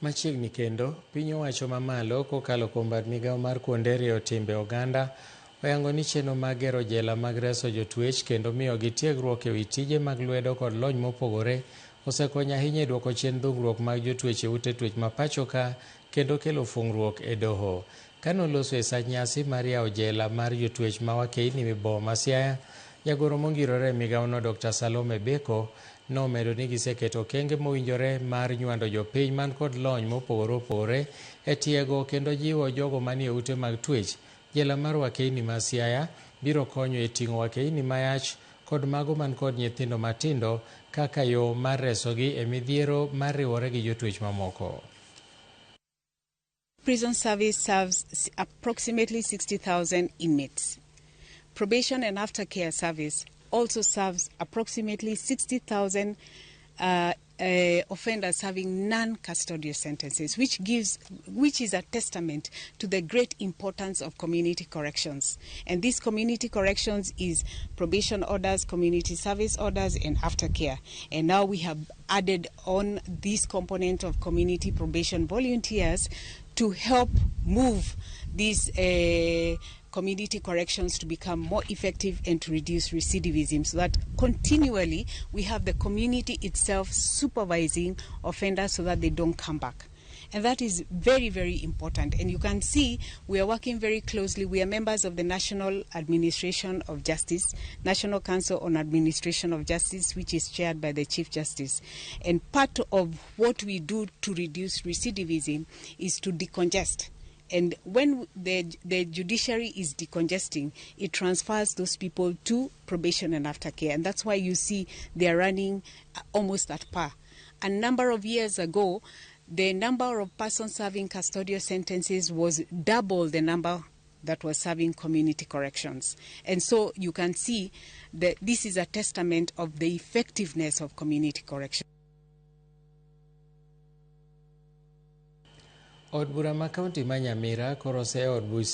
Machiegni kendo, piny owacho mamalo kokalo kuom bad migao mar kuonde rieyo timbe oganda oyango ni chenro mag gero jela mag reso jotwech kendo miyogi tiegruok ewi tije mag lwedo kod lony mopogore osekonyo ahinya e duoko chien dhugruok mag jotwech e ute twech ma pacho ka kendo kelo fungruok e doho. Kanoloso e sa nyasi mar yawo jela mar jotwech ma Piny Mibo ma Siaya, jagoro mongirore e migaono Dr. Salome Beko nomedo ni giseketo okenge mowinjore mar nywando jopiny man kod lony mopogore opogore e tiego kendo jiwo jogo manie ute mag twech. Jela mar Piny ma Siaya biro konyo e ting'o wakeini mayach kod mago man kod nyithindo matindo kaka yo mar resogi e midhiero mar riwore gi jotwech mamoko. Prison service serves approximately 60,000 inmates. Probation and aftercare service also serves approximately 60,000 offenders having non-custodial sentences, which is a testament to the great importance of community corrections. And these community corrections is probation orders, community service orders, and aftercare. And now we have added on this component of community probation volunteers to help move these community corrections to become more effective and to reduce recidivism, so that continually we have the community itself supervising offenders so that they don't come back. And that is very, very important. And you can see we are working very closely. We are members of the National Administration of Justice, National Council on Administration of Justice, which is chaired by the Chief Justice. And part of what we do to reduce recidivism is to decongest. And when the judiciary is decongesting, it transfers those people to probation and aftercare. And that's why you see they are running almost at par. A number of years ago, the number of persons serving custodial sentences was double the number that was serving community corrections. And so you can see that this is a testament of the effectiveness of community correction. Od bura ma kaunti ma Nyamira koro oseyo od buch